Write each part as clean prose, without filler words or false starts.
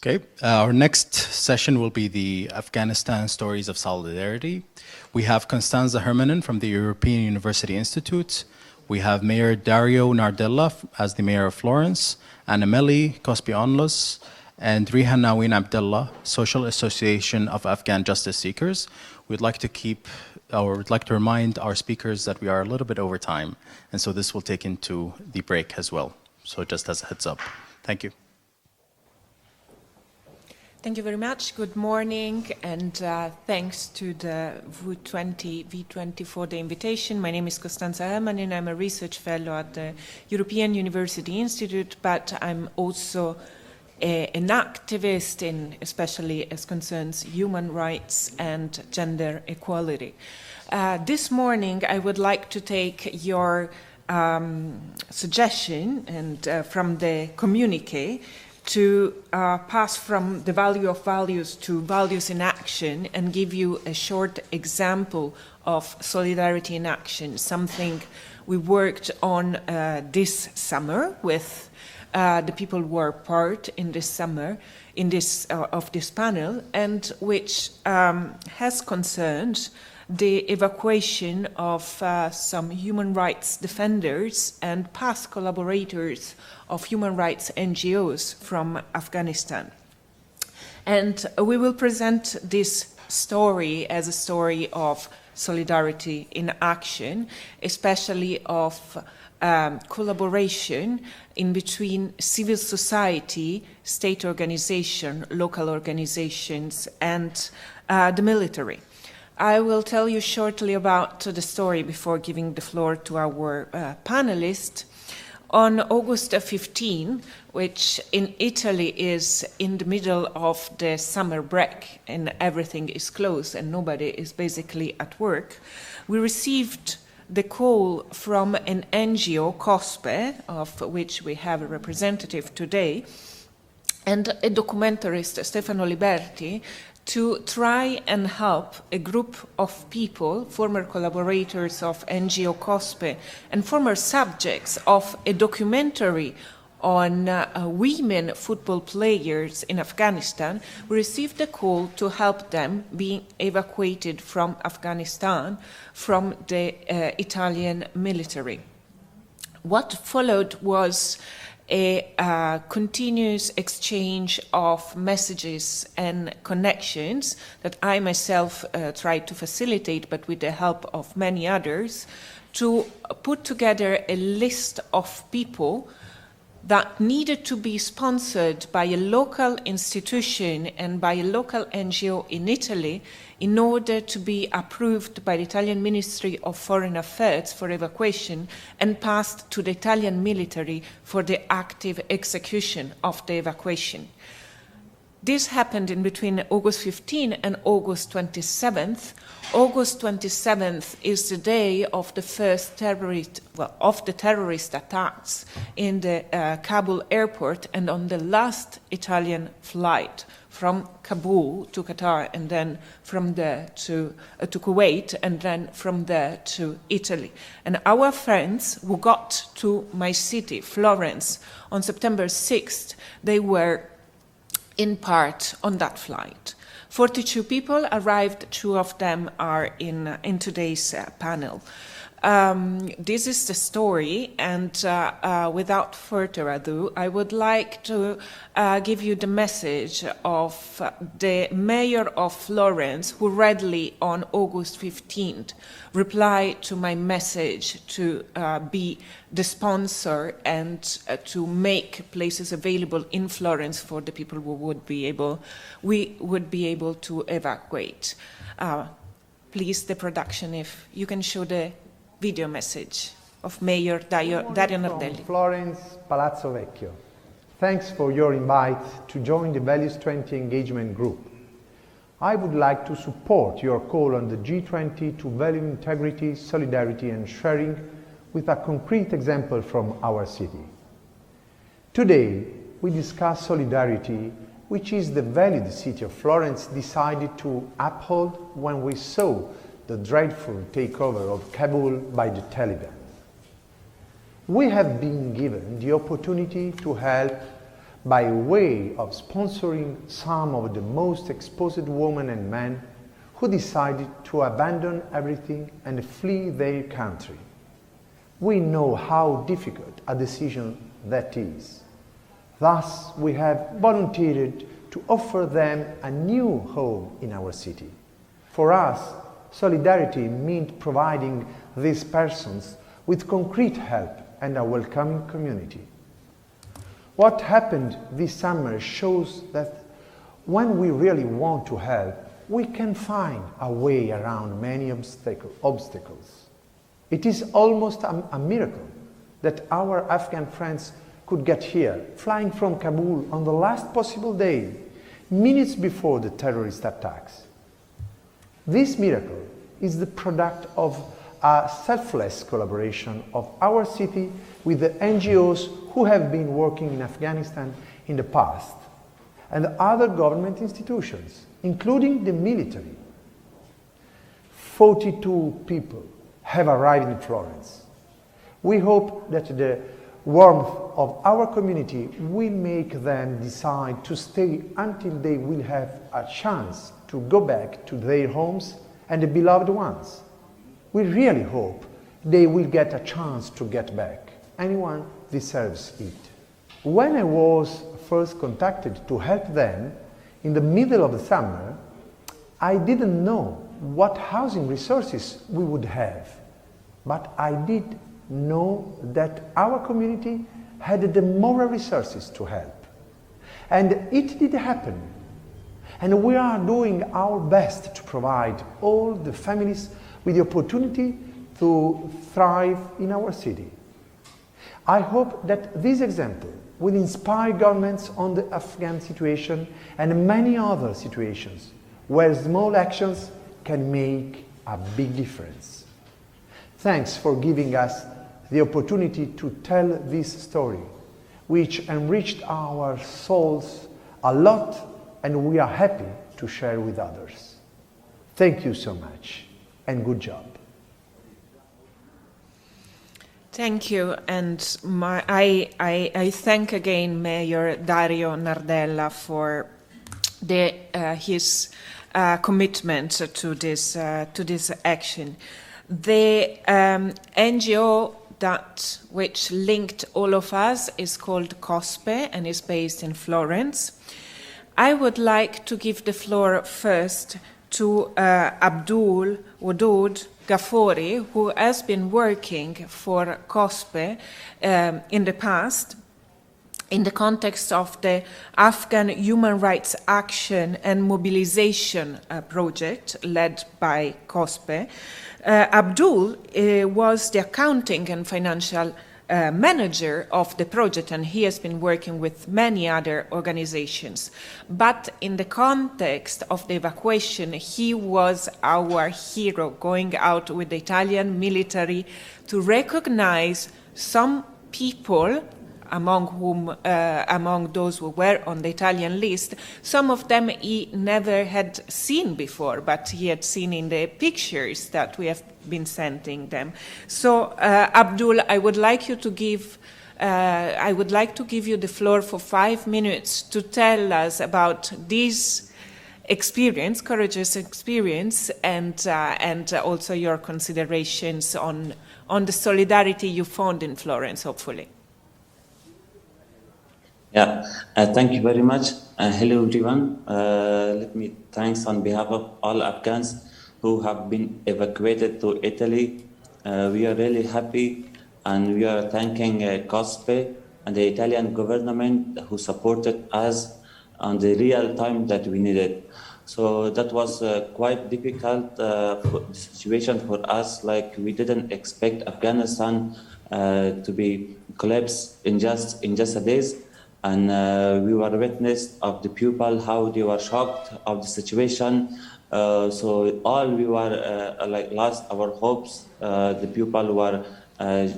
Okay, our next session will be the Afghanistan Stories of Solidarity. We have Constanza Hermanen from the European University Institute. We have Mayor Dario Nardella as the Mayor of Florence, Anameli Kospionlos, and Rihan Nawin Abdullah, Social Association of Afghan Justice Seekers. We'd like to remind our speakers that we are a little bit over time, and so this will take into the break as well. So just as a heads up. Thank you. Thank you very much. Good morning, and thanks to the V20 for the invitation. My name is Constanza Hermanen. I'm a research fellow at the European University Institute, but I'm also an activist, especially as concerns human rights and gender equality. This morning, I would like to take your suggestion and from the communique to pass from the value of values to values in action and give you a short example of solidarity in action, something we worked on this summer with the people who were part in this summer of this panel, and which has concerned the evacuation of some human rights defenders and past collaborators of human rights NGOs from Afghanistan. And we will present this story as a story of solidarity in action, especially of collaboration in between civil society, state organization, local organizations, and the military. I will tell you shortly about the story before giving the floor to our panelists. On August 15, which in Italy is in the middle of the summer break and everything is closed and nobody is basically at work, we received the call from an NGO, COSPE, of which we have a representative today, and a documentarist, Stefano Liberti, to try and help a group of people, former collaborators of NGO COSPE and former subjects of a documentary on women football players in Afghanistan. We received a call to help them being evacuated from Afghanistan from the Italian military. What followed was a continuous exchange of messages and connections that I myself tried to facilitate, but with the help of many others, to put together a list of people that needed to be sponsored by a local institution and by a local NGO in Italy in order to be approved by the Italian Ministry of Foreign Affairs for evacuation and passed to the Italian military for the active execution of the evacuation. This happened in between August 15 and August 27th. August 27th is the day of the first terrorist attacks in the Kabul airport and on the last Italian flight from Kabul to Qatar and then from there to Kuwait and then from there to Italy. And our friends who got to my city, Florence, on September 6th, they were in part on that flight. 42 people arrived, 2 of them are in today's panel. This is the story, and without further ado, I would like to give you the message of the mayor of Florence, who readily on August 15th replied to my message to be the sponsor and to make places available in Florence for the people who we would be able to evacuate. Please, the production, if you can show the video message of Mayor Dario Nardelli. From Florence, Palazzo Vecchio. Thanks for your invite to join the Values 20 engagement group. I would like to support your call on the G20 to value integrity, solidarity and sharing with a concrete example from our city. Today, we discuss solidarity, which is the value the city of Florence decided to uphold when we saw the dreadful takeover of Kabul by the Taliban. We have been given the opportunity to help by way of sponsoring some of the most exposed women and men who decided to abandon everything and flee their country. We know how difficult a decision that is. Thus, we have volunteered to offer them a new home in our city. For us, solidarity meant providing these persons with concrete help and a welcoming community. What happened this summer shows that when we really want to help, we can find a way around many obstacles. It is almost a miracle that our Afghan friends could get here, flying from Kabul on the last possible day, minutes before the terrorist attacks. This miracle is the product of a selfless collaboration of our city with the NGOs who have been working in Afghanistan in the past and other government institutions, including the military. 42 people have arrived in Florence. We hope that the warmth of our community will make them decide to stay until they will have a chance to go back to their homes and the beloved ones. We really hope they will get a chance to get back. Anyone deserves it. When I was first contacted to help them in the middle of the summer, I didn't know what housing resources we would have, but I did know that our community had the moral resources to help. And it did happen. And we are doing our best to provide all the families with the opportunity to thrive in our city. I hope that this example will inspire governments on the Afghan situation and many other situations where small actions can make a big difference. Thanks for giving us the opportunity to tell this story, which enriched our souls a lot, and we are happy to share with others. Thank you so much, and good job. Thank you, and I thank again Mayor Dario Nardella for his commitment to this action. The NGO which linked all of us is called COSPE and is based in Florence. I would like to give the floor first to Abdul Wadud Ghaffori, who has been working for COSPE in the past in the context of the Afghan Human Rights Action and Mobilization project led by COSPE. Abdul was the accounting and financial manager of the project, and he has been working with many other organizations. But in the context of the evacuation, he was our hero, going out with the Italian military to recognize some people among those who were on the Italian list. Some of them he never had seen before, but he had seen in the pictures that we have been sending them. So, Abdul, I would like to give you the floor for 5 minutes to tell us about this experience, courageous experience, and also your considerations on the solidarity you found in Florence, hopefully. Yeah, thank you very much. Hello, everyone. Let me thanks on behalf of all Afghans who have been evacuated to Italy. We are really happy, and we are thanking COSPE and the Italian government who supported us on the real time that we needed. So that was quite difficult situation for us. Like, we didn't expect Afghanistan to be collapsed in just a days. And we were witness of the people, how they were shocked of the situation. So all we were like lost our hopes. The people were they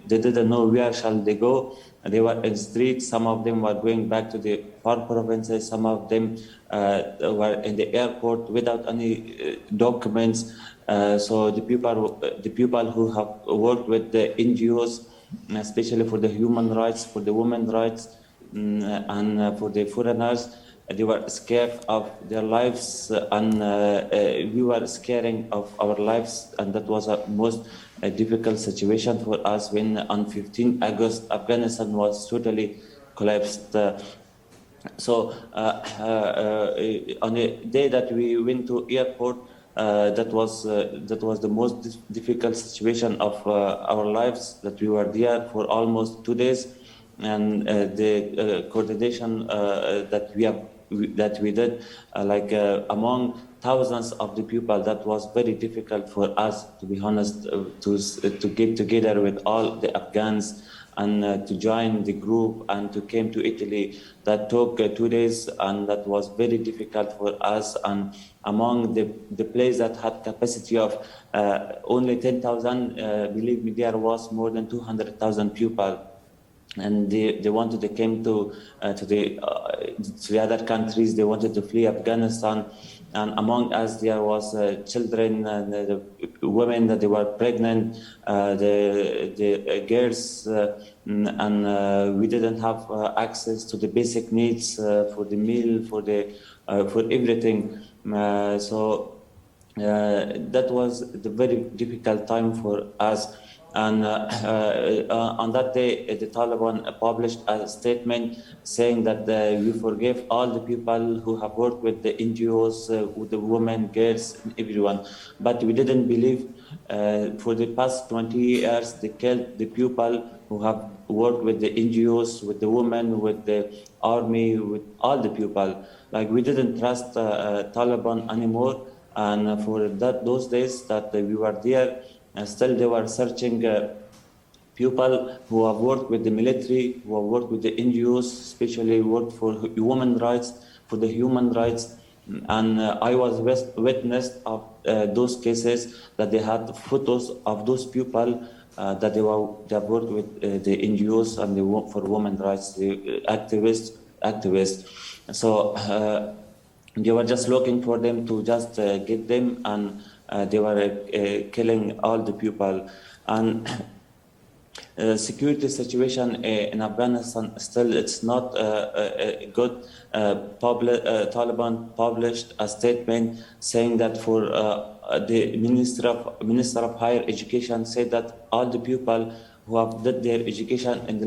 didn't know where shall they go. They were in the streets. Some of them were going back to the far provinces. Some of them were in the airport without any documents. So the people who have worked with the NGOs especially for the human rights, for the women's rights, and for the foreigners. They were scared of their lives, and we were scaring of our lives, and that was a most difficult situation for us when on 15 August Afghanistan was totally collapsed. On the day that we went to airport, that was the most difficult situation of our lives. That we were there for almost 2 days, and the coordination that we did, among thousands of the people, that was very difficult for us, to be honest, to get together with all the Afghans and to join the group and to came to Italy. That took 2 days, and that was very difficult for us. And among the place that had capacity of only 10,000, believe me, there was more than 200,000 people. And they came to the other countries. They wanted to flee Afghanistan, and among us there was children and the women that they were pregnant, the girls, and we didn't have access to the basic needs for the meal, for everything. That was the very difficult time for us. And on that day, the Taliban published a statement saying that we forgive all the people who have worked with the NGOs, with the women, girls, everyone. But we didn't believe. For the past 20 years, they killed the people who have worked with the NGOs, with the women, with the army, with all the people. Like, we didn't trust Taliban anymore. And for those days that we were there, still they were searching people who have worked with the military, who have worked with the NGOs, especially worked for women's rights, for the human rights. And I was witness of those cases, that they had photos of those people that they have worked with the NGOs and for women's rights, the activists. So they were just looking for them to just get them, and they were killing all the people. And security situation in Afghanistan still, it's not good. Taliban published a statement saying that for the Minister of Higher Education said that all the people who have did their education in the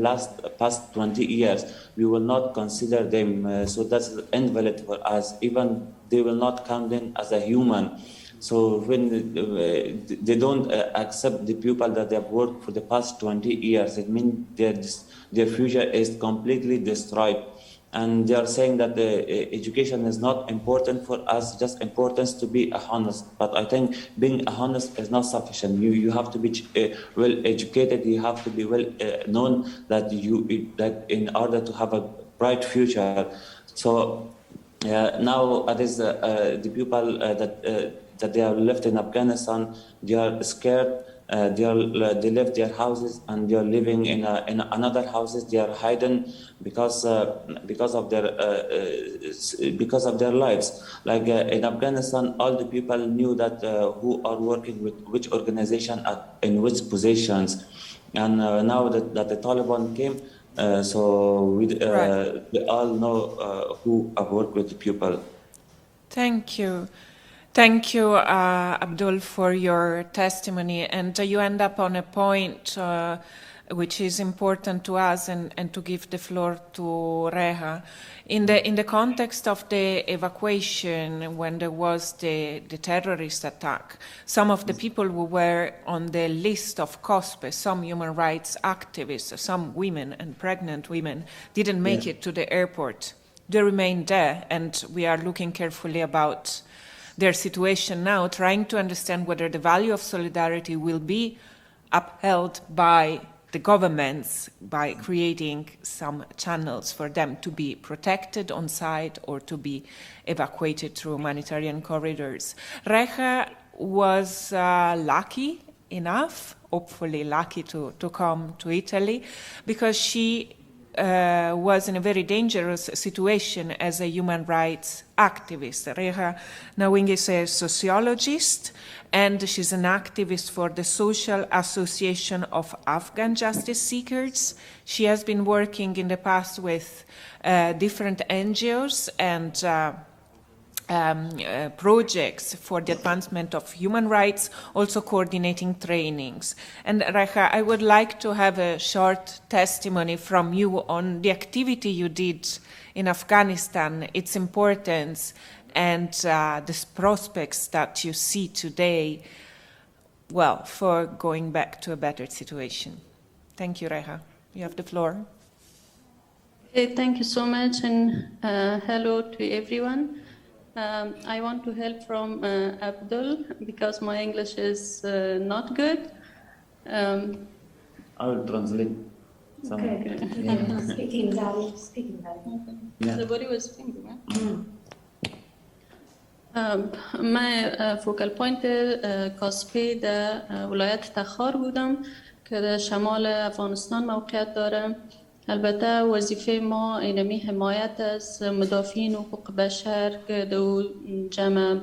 past 20 years, we will not consider them. So that's invalid for us. Even they will not count them as a human. So when they don't accept the people that they have worked for the past 20 years, it means their future is completely destroyed. And they are saying that the education is not important for us, just important to be honest. But I think being honest is not sufficient. You have to be well educated. You have to be well known that in order to have a bright future. So nowadays the people that they are left in Afghanistan, they are scared. They left their houses and they are living in another houses. They are hidden because of their lives. Like in Afghanistan, all the people knew that who are working with which organization in which positions, and now that the Taliban came, so we all know who have worked with the people. Thank you. Thank you, Abdul, for your testimony. And you end up on a point which is important to us, and to give the floor to Reha. In the context of the evacuation, when there was the terrorist attack, some of the people who were on the list of COSPE, some human rights activists, some women and pregnant women, didn't make it to the airport. They remained there, and we are looking carefully about their situation now, trying to understand whether the value of solidarity will be upheld by the governments by creating some channels for them to be protected on site or to be evacuated through humanitarian corridors. Reha was lucky enough, hopefully lucky to come to Italy, because she was in a very dangerous situation as a human rights activist. Reha Nawing is a sociologist, and she's an activist for the Social Association of Afghan Justice Seekers. She has been working in the past with different NGOs and projects for the advancement of human rights, also coordinating trainings. And Reha, I would like to have a short testimony from you on the activity you did in Afghanistan, its importance, and the prospects that you see today, well, for going back to a better situation. Thank you, Reha. You have the floor. Okay, thank you so much, and hello to everyone. I want to help from Abdul because my English is not good. I will translate. Okay. Speaking Dari. Yeah. The body was speaking, right? من فوکل پوینت کاسپی در ولایت تخار بودم که در شمال افغانستان موقعیت داره. البته وظیفه ما اینمی حمایت از مدافعین حقوق بشر که دو جمع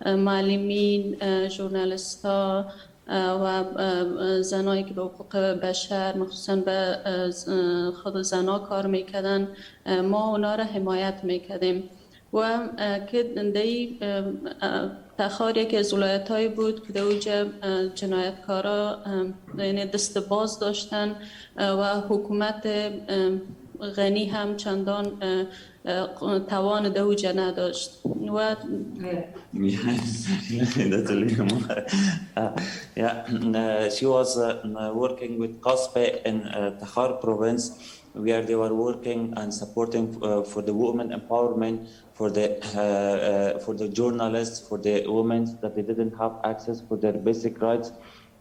معلمین، ژورنالیست‌ها و زنایی که به حقوق بشر مخصوصا به خود زنها کار میکردن، ما اونا را حمایت میکردیم و که دی تخار یکی از ولایت‌هایی بود که در اوجه جنایتکارا یعنی دست باز داشتن و حکومت غنی هم چندان توان در اوجه نداشت و Yes, that's a little more. She was working with COSPE in Takhar province, where they were working and supporting for the women empowerment, for the journalists, for the women that they didn't have access for their basic rights,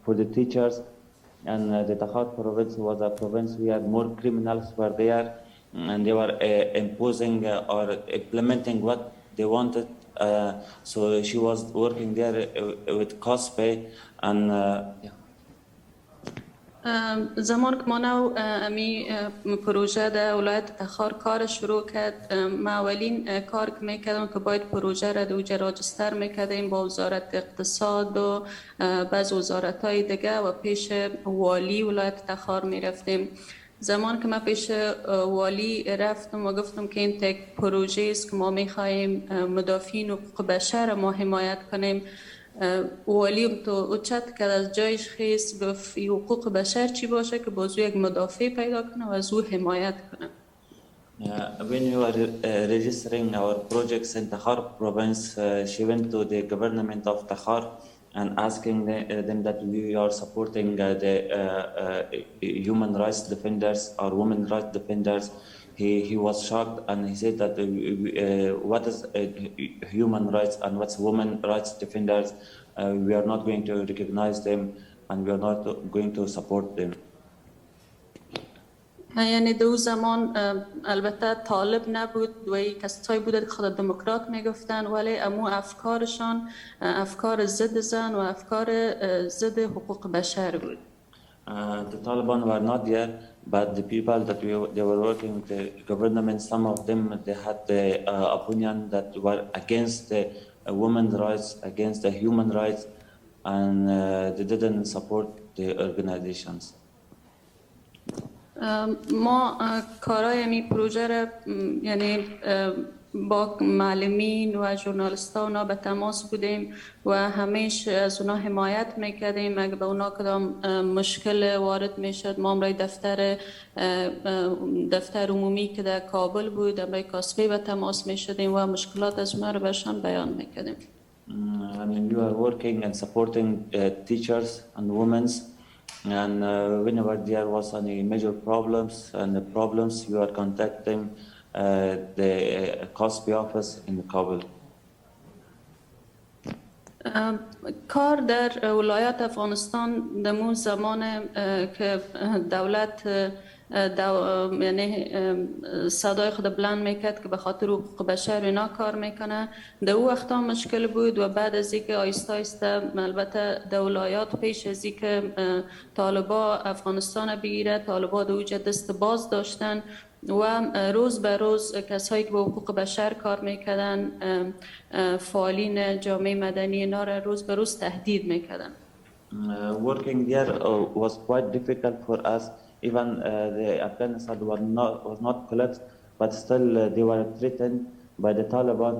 for the teachers. And the Takhar province was a province where more criminals were there, and they were imposing or implementing what they wanted. So she was working there with COSPE and زمان که ما نو امی پروژه در ولایت تخار کار شروع کرد، ما اولین کار که میکردم که باید پروژه را دوجه راجستر میکردیم با وزارت اقتصاد و بعض وزارت های دیگه و پیش والی ولایت تخار میرفتیم. زمان که ما پیش والی رفتم و گفتم که این تک پروژه است که ما میخواییم مدافعین حقوق بشر ما حمایت کنیم، والی تو چت کرد از جایش خیست گفت حقوق بشر چی باشه که بازو یک مدافع پیدا کنه و از او حمایت کنه. When we were registering our projects in Takhar province, she went to the government of Takhar and asking them that we are supporting the human rights defenders or women rights defenders. He was shocked and he said that what is human rights and what's women rights defenders? We are not going to recognize them and we are not going to support them. یعنی دو زمان البته طالب نبود و کسایی بود که خود دموکرات میگفتن، ولی امو افکارشان افکار ضد زن و افکار ضد حقوق بشر بود. The Taliban were not there, but the people that they were working with the government, some of them they had the opinion that were against the women's rights, against the human rights, and they didn't support the organizations. ما کارای می پروژه را یعنی با معلمین و ژورنالیست ها اونا به تماس بودیم و همیشه از اونا حمایت میکردیم. اگه به اونا کدام مشکل وارد میشد ما امرای دفتر عمومی که در کابل بود امرای کاسپی به تماس میشدیم و مشکلات از اونا رو بهشان بیان میکردیم. I mean, you are working and supporting teachers and women. And whenever there was any major problems you are contacting the COSPE office in Kabul. کار در ولایت افغانستان دمون زمان که دولت یعنی صدای خود بلند میکرد که به خاطر حقوق بشر اینا کار میکنه در او وقتا مشکل بود و بعد از اینکه آیسته آیسته البته در ولایات پیش از اینکه طالبا افغانستان بگیره طالبا در اوج دست باز داشتن و روز به روز کسایی که با حقوق بشر کار میکردن فعالین جامعه مدنی اینا را روز به روز تهدید میکردن. Working there was quite difficult for us. Even the Afghanistan was not collapsed, but still they were threatened by the Taliban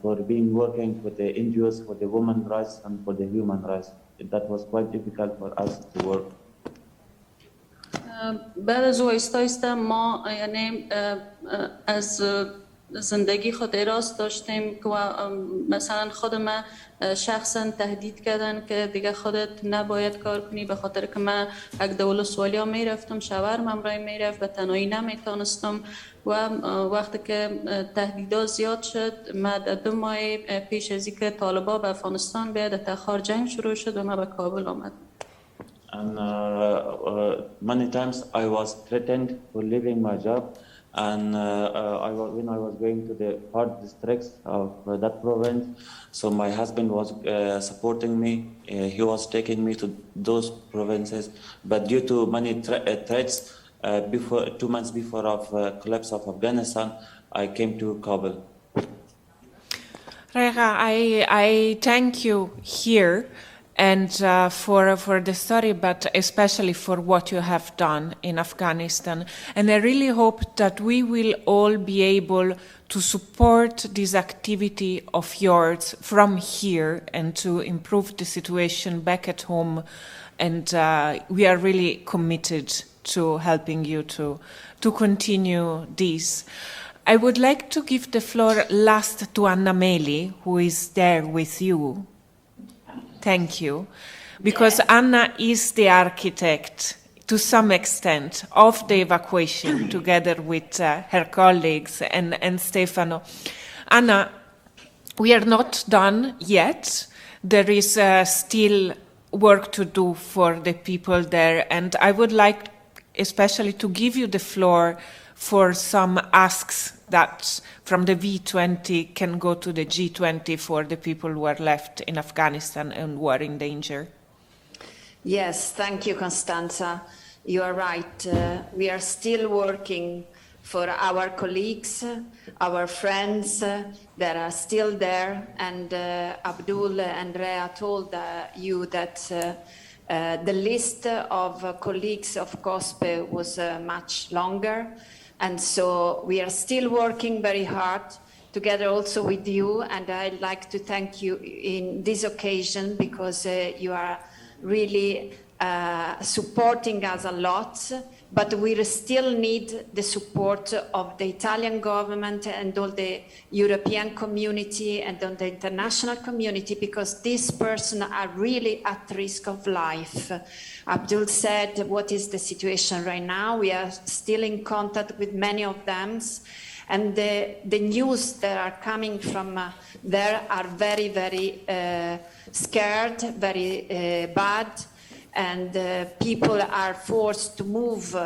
for being working with the NGOs for the women's rights and for the human rights. That was quite difficult for us to work. بعد از آیسته ما یعنی از زندگی خود اراز داشتیم که مثلا خود ما شخصا تهدید کردن که دیگه خودت نباید کار کنی به خاطر که من اگه دولت سوالیا میرفتم شوهرم همراه میرفت به تنهایی نمیتونستم و وقتی که تهدیدا زیاد شد ما 2 ماه پیش از اینکه طالبا به افغانستان بیاد تخار جنگ شروع شد و ما به کابل آمد. And many times I was threatened for leaving my job. And when I was going to the hard districts of that province, so my husband was supporting me. He was taking me to those provinces, but due to many threats, before 2 months before of collapse of Afghanistan, I came to Kabul. Reha, I thank you here and for the story, but especially for what you have done in Afghanistan. And I really hope that we will all be able to support this activity of yours from here and to improve the situation back at home. And we are really committed to helping you to continue this. I would like to give the floor last to Anna Meli, who is there with you. Thank you. Because Anna is the architect, to some extent, of the evacuation, together with her colleagues and Stefano. Anna, we are not done yet. There is still work to do for the people there, and I would like especially to give you the floor for some asks that from the V20 can go to the G20 for the people who are left in Afghanistan and who are in danger. Yes, thank you, Constanza. You are right. We are still working for our colleagues, our friends that are still there. And Abdul and Rea told you that the list of colleagues of COSPE was much longer. And so we are still working very hard together also with you. And I'd like to thank you in this occasion because you are really supporting us a lot. But we still need the support of the Italian government and all the European community and all the international community because these persons are really at risk of life. Abdul said, what is the situation right now? We are still in contact with many of them. And the news that are coming from there are very, very scared, very bad. And people are forced to move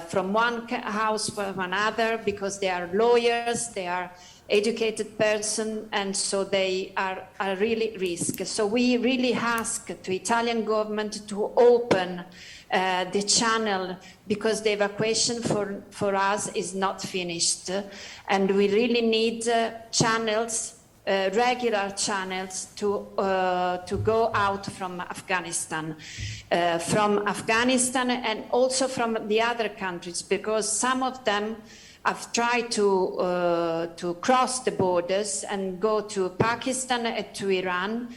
from one house to another because they are lawyers, they are educated person, and so they are really risk. So we really ask the Italian government to open the channel because the evacuation for us is not finished. And we really need channels, regular channels to go out from Afghanistan and also from the other countries because some of them have tried to cross the borders and go to Pakistan and to Iran.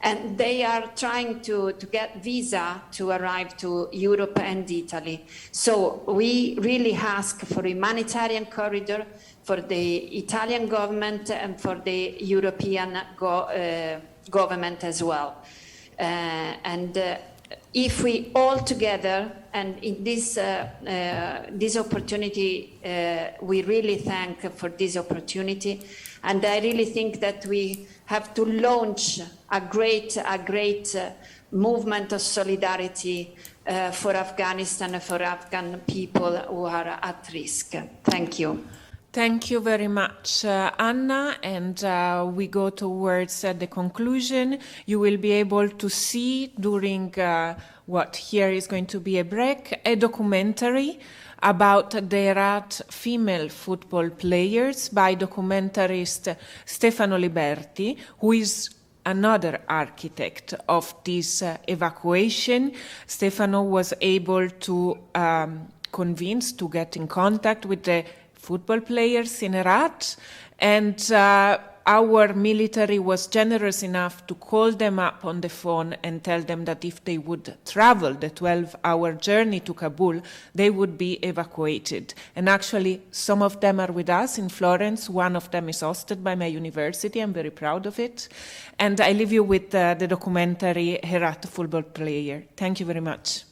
And they are trying to get visa to arrive to Europe and Italy. So we really ask for a humanitarian corridor for the Italian government and for the European government as well. And if we all together, and in this opportunity, we really thank for this opportunity, and I really think that we have to launch a great movement of solidarity for Afghanistan and for Afghan people who are at risk. Thank you. Thank you very much, Anna, and we go towards the conclusion. You will be able to see during what here is going to be a break, a documentary about the Herat female football players by documentarist Stefano Liberti, who is another architect of this evacuation. Stefano was able to convince to get in contact with the football players in Herat, and our military was generous enough to call them up on the phone and tell them that if they would travel the 12-hour journey to Kabul, they would be evacuated. And actually, some of them are with us in Florence. One of them is hosted by my university. I'm very proud of it. And I leave you with the documentary Herat Football Player. Thank you very much.